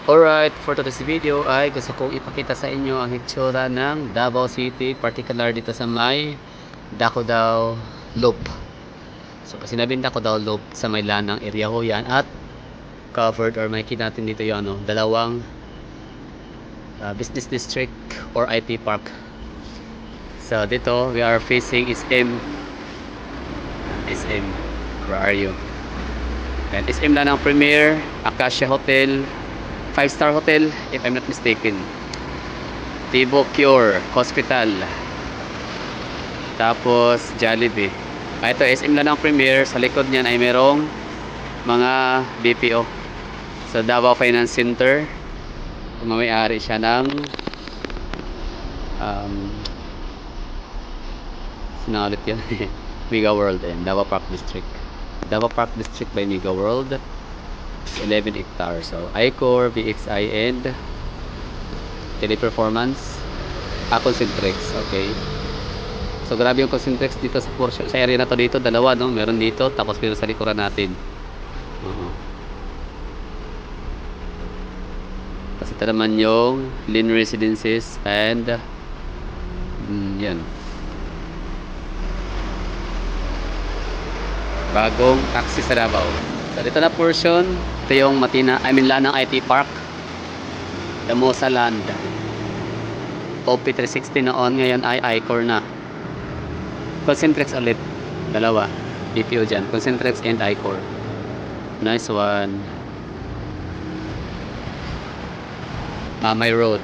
Alright, for today's video ay gusto kong ipakita sa inyo ang hitsura ng Davao City, particular dito sa may Dakudao Loop. So kasi sinabing Dakudao Loop, sa may lanang area ho yan, at covered or makikita natin dito yung dalawang business district or IT park. So dito we are facing SM. Where are you? And SM lang ng Premier, Acacia Hotel, 5-star hotel if I'm not mistaken, Tibo Cure Hospital, tapos Jollibee. Ito SM lang ng Premier. Sa likod niyan ay merong mga BPO. So Davao Finance Center, may-ari siya ng sinalit yun Mega World and Davao Park District. Davao Park District by Mega World, 11 hectares. So iCore, VXI, and Teleperformance, Concentrix. Okay, so grabe yung Concentrix dito sa portion, sa area na to. Dito dalawa, no? Meron dito, tapos meron sa likuran natin. Kasi ito naman yung Lynn Residences and yan, bagong taxi sa Davao. So dito na portion, ito yung Lanang IT Park, Damosa Land. OP360 noon, ngayon ay iCore na. Concentrix ulit, dalawa BPO dyan, Concentrix and iCore. Nice one. Mamay Road.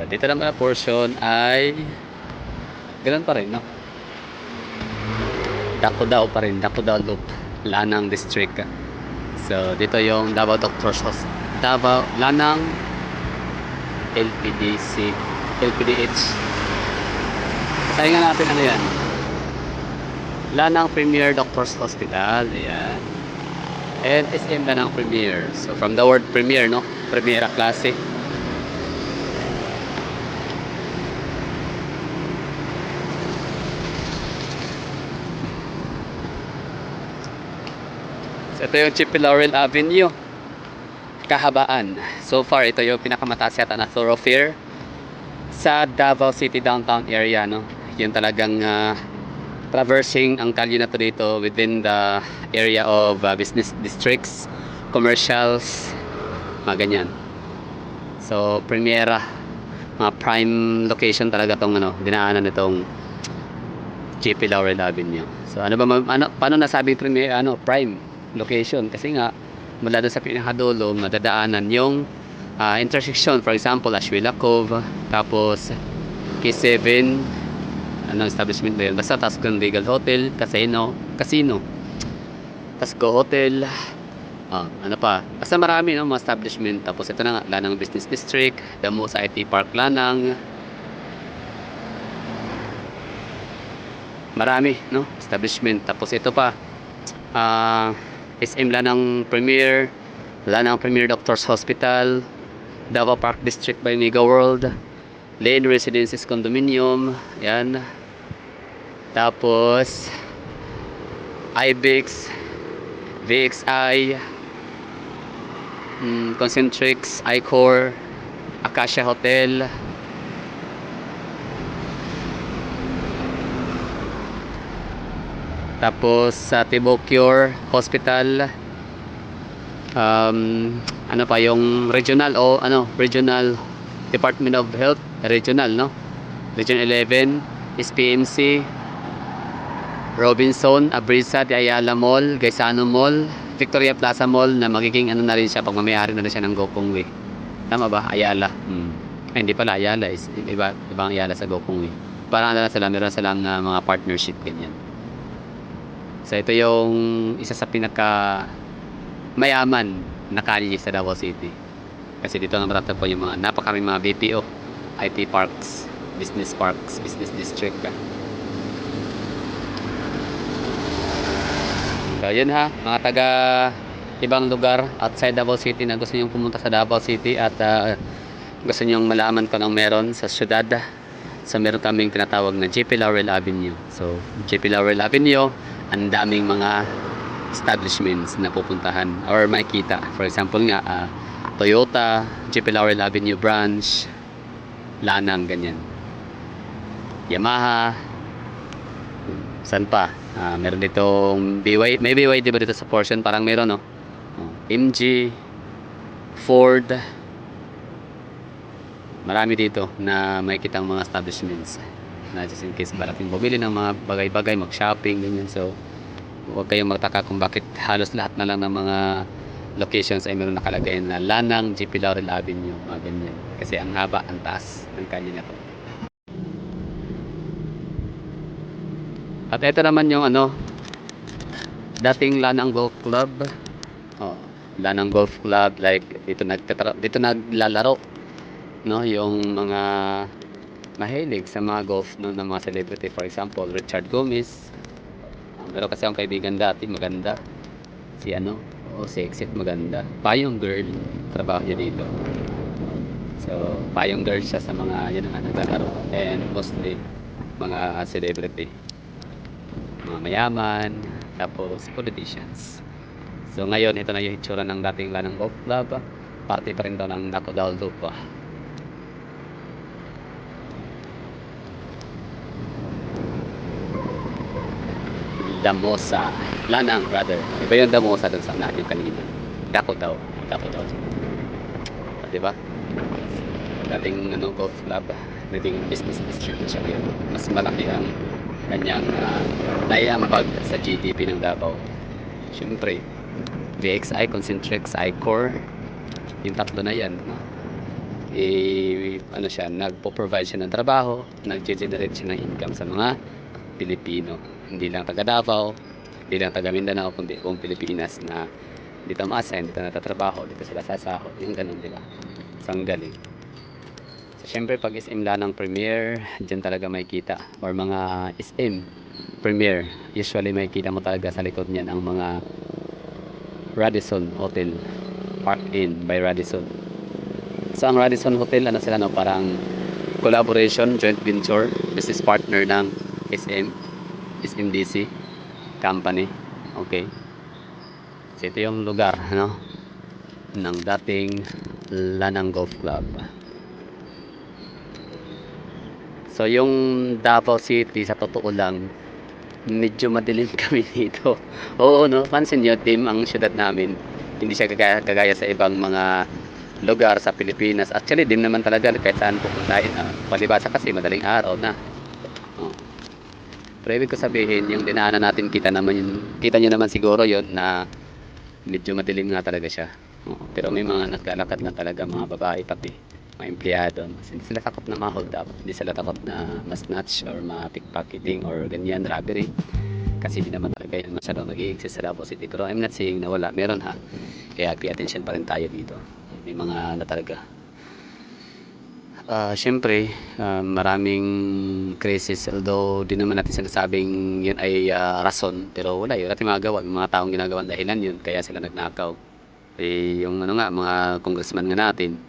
Dito naman na portion ay ganun pa rin, no? Dakudao pa rin, Dakudao Loop, Lanang District. So dito yung Davao Doctors House, Davao Lanang LPDH. Tayo nga natin ano yan, Lanang Premier Doctors Hospital. Ayan. And SM Lanang Premier. So from the word Premier, no? Primera klase. Ito yung Chief Laurel Avenue, kahabaan. So far, ito yung pinakamataas yata na thoroughfare sa Davao City downtown area, no? Yung talagang traversing ang kalye na to dito within the area of business districts, commercials, mga ganyan. So, Primera, mga prime location talaga tong dinaanan nitong JP Laurel Avenue. So, paano nasabing prime location? Kasi nga mula doon sa pinakadulo madadaanan yung intersection, for example Ashwila Cove, tapos K7, anong establishment ba yun, basta Tasco Legal Hotel, Casino, Tasco Hotel, ano pa, basta marami, no, mga establishment. Tapos ito na nga, Lanang Business District, Damosa IT Park Lanang, marami, no, establishment. Tapos ito pa, SM Lanang Premier, Lanang Premier Doctors Hospital, Davao Park District by Mega World, Lane Residences Condominium, yan. Tapos IBEX, VXI, Concentrix, iCore, Acacia Hotel, tapos sa Tibo Cure Hospital, ano pa yung regional regional Department of Health, regional, no, Region 11, SPMC, Robinson, Abrisa de Ayala Mall, Gaisano Mall, Victoria Plaza Mall, na magiging na rin siya, pagmamayari na rin siya ng Gokong Way. Tama ba? Ayala. Ay, hindi pala Ayala, is ibang Ayala sa Gokong Way. Parang meron silang mga partnership ganyan. So ito yung isa sa pinaka mayaman na kalye sa Davao City. Kasi dito na matatagpuan yung mga napakaraming mga BPO, IT parks, business district. So yun ha, mga taga ibang lugar outside Davao City na gusto nyong pumunta sa Davao City at gusto nyong malaman kung anong meron sa syudad. So meron kaming tinatawag na JP Laurel Avenue. So JP Laurel Avenue, ang daming mga establishments na pupuntahan or makikita. For example nga, Toyota, GP Laurel Avenue branch, Lanang, ganyan. Yamaha, saan pa? Meron ditong may BYD ba dito sa portion? Parang meron, no? MG, Ford, marami dito na may kitang mga establishments na just in case parating bumili ng mga bagay-bagay, mag-shopping, ganyan. So, huwag kayong magtaka kung bakit halos lahat na lang ng mga locations ay meron nakalagay na Lanang, GP Laurel Avenue, mga ganyan. Kasi ang haba, ang taas ng kanya na to. At ito naman yung dating Lanang Golf Club. Oh, Lanang Golf Club, like dito naglalaro, no, yung mga mahilig sa mga golf, no, ng mga celebrity, for example Richard Gomez. Pero kasi ang kaibigan dati maganda, si Exit maganda, Payong Girl, trabaho niya dito. So Payong Girl siya sa mga yun nga naglalaro, and mostly mga celebrity, mga mayaman, tapos politicians. So ngayon ito na yung itsura ng dating Lanang Golf Club. Parte pa rin daw ng Nakodal Loop. Damosa, Lanang brother. Iba yung Damosa dun sa natin kanina. Dako daw. Diba? Dating golf club, dating business district siya ngayon. Mas malaki ang kanyang naiambag sa GDP ng Davao. Siyempre, VXI, Concentrix, I-Core, yung tatlo na yan, no? Siya, nagpo-provide siya ng trabaho, nag-generate siya ng income sa mga Pilipino. Hindi lang taga Davao, hindi lang taga Mindanao, kundi buong Pilipinas na dito ma-assign, dito natatrabaho, dito sila sasahod, yung ganun, di ba? Isang galing. So, syempre, pag SM Lanang Premier, dyan talaga may kita. Or mga SM Premier, usually may kita mo talaga sa likod niyan ang mga Radisson Hotel, Park Inn by Radisson. So, ang Radisson Hotel, sila, no? Parang collaboration, joint venture, business partner ng SMDC company. Okay. So, ito yung lugar, ng dating Lanang Golf Club. So, yung Davao City, sa totoo lang, medyo madilim kami dito. Oo, no? Pansin nyo, team, ang syudad namin, hindi siya kagaya sa ibang mga lugar sa Pilipinas. Actually, dim naman talaga kahit saan pupuntahin. Palibasa kasi madaling araw na. Pero ibig ko sabihin, yung dinaanan natin, kita nyo naman siguro yon na medyo madilim nga talaga siya. Pero may mga naglalakad na talaga, mga babae pati, mga empleyado. Hindi sila takot na ma-hold up, hindi sila takot na ma-snatch or ma-pickpocketing or ganyan, robbery. Kasi hindi naman talaga yan masyadong nag-i-exist sa Davao City. Pero I'm not saying na wala, meron ha. Kaya pay attention pa rin tayo dito. May mga na talaga. Siyempre, maraming crisis, although di naman natin sinasabing yun ay rason, pero wala yun natin magagawa. May mga taong ginagawa dahilan yun, kaya sila nagnakaw. Yung mga congressman nga natin,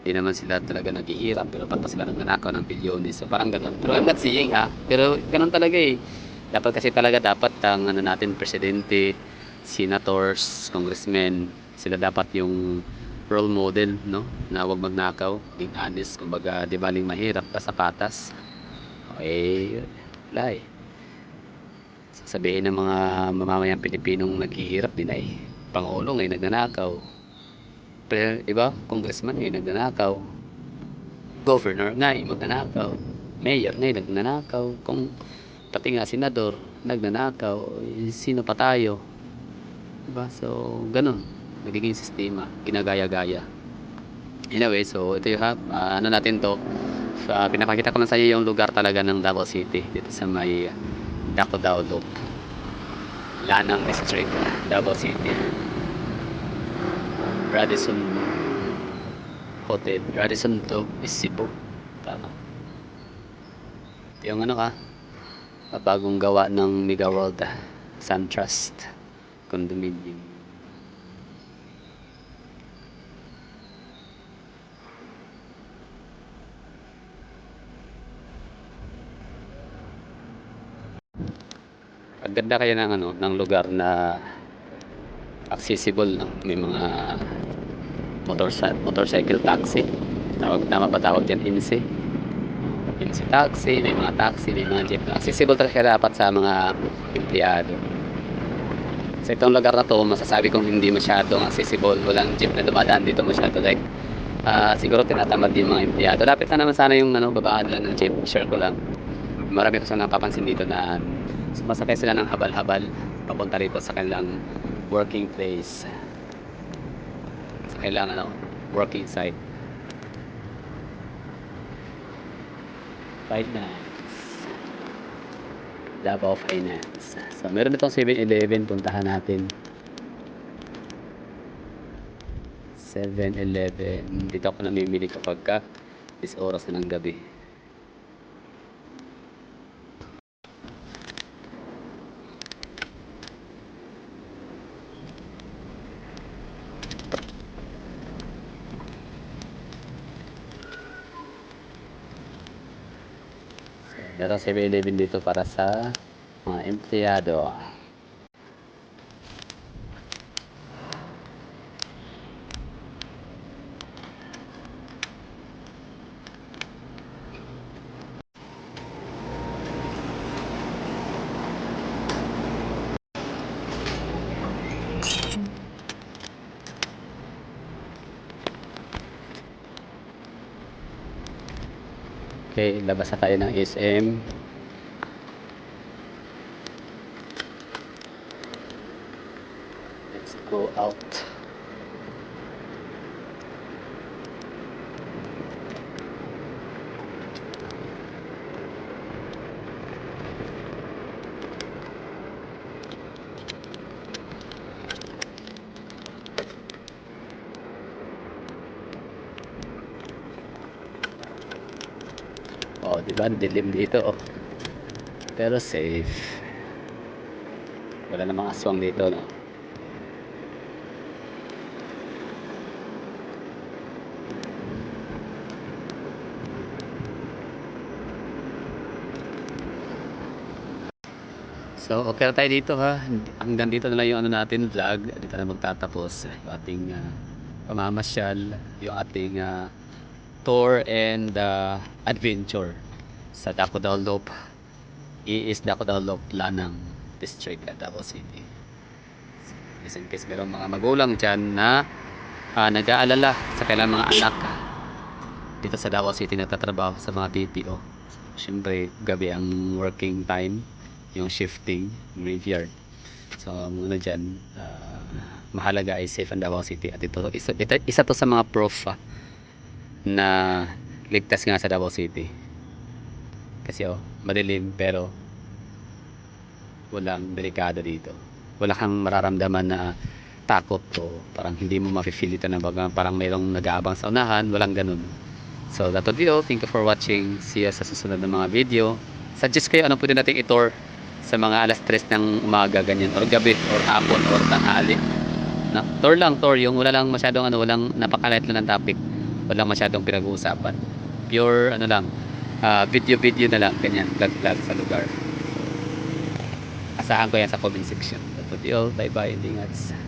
di naman sila talaga naghihirap, pero ba't pa sila nagnanakaw ng bilyones? So parang ganun. Pero I'm not saying pero ganun talaga eh. Dapat kasi talaga ang natin, presidente, senators, congressmen, sila dapat yung role model, no, na huwag magnakaw, being honest, kumbaga di baling mahirap basta patas. Wala eh. Sasabihin ng mga mamamayang Pilipinong naghihirap din ay Pangulo ngayon nagnanakaw, pero iba, congressman ngayon nagnanakaw, governor ngayon magnanakaw, mayor ngayon nagnanakaw, kung pati nga senador nagnanakaw, sino pa tayo, diba? So ganun nagiging sistema, ginagaya-gaya. Anyway, so ito yung natin to. Pinapakita ko lang sa iyo yung lugar talaga ng Davao City, dito sa may Nakodal Loop, Lanang District, Davao City. Radisson Hotel, Radisson to is Cebu, tama. Ito yung bagong gawa ng Mega World SunTrust condominium. Ang ganda kaya ng lugar na accessible, no? May mga motorcycle taxi. Tama ba tawag dyan? INSI. INSI taxi, may mga taxi, may mga jeep. Accessible talaga dapat sa mga empleyado. Sa itong lugar na to, masasabi kong hindi masyadong accessible. Walang jeep na dumadaan dito masyado. Like, siguro tinatamad din mga empleyado. Lapit na naman sana yung babaan lang ng jeep. Share ko lang. Marami ko sana napapansin dito na sumasakay sila ng habal-habal papunta rito sa kanilang working place. Sa kanilang working site. Finance. Davao Finance. So, meron itong 7-Eleven. Puntahan natin. 7-Eleven. Dito ako namimili kapag is oras na ng gabi. Meron 7-Eleven dito para sa mga empleyado. Okay, labas na tayo ng SM. Let's go out. Oh, di ba? Dilim dito. Oh. Pero safe. Wala namang aswang dito, no? So, okay na tayo dito, ha. Hanggang dito na lang yung natin vlog. Dito na magtatapos yung ating pamamasyal, yung ating tour and adventure sa Dacodao Loop. Dacodao Loop, Lanang District at Davao City. Just in case mayroong mga magulang dyan na nag-aalala sa kailang mga anak dito sa Davao City nagtatrabaho sa mga BPO. Siyempre, gabi ang working time, yung shifting, graveyard. So, muna dyan, mahalaga ay safe ang Davao City. At ito, isa to sa mga proof na ligtas nga sa Davao City. Kasi madilim pero walang delikado dito. Wala kang mararamdaman na takot o parang hindi mo mafe-feel ito na parang mayroong nag-aabang sa unahan. Walang ganun. So, that's all. Thank you for watching. See you sa susunod na mga video. Suggest kayo anong pwede nating i-tour sa mga alas 3 ng umaga, ganyan, or gabi, or hapon, or tanghali. Na, tour lang, tour. Yung wala lang masyadong walang napakalight lang ng topic. Walang masyadong pinag-uusapan. Pure, lang, video na lang, ganyan, vlog sa lugar. Asahan ko yan sa comment section. That's all. Bye-bye. Ingat.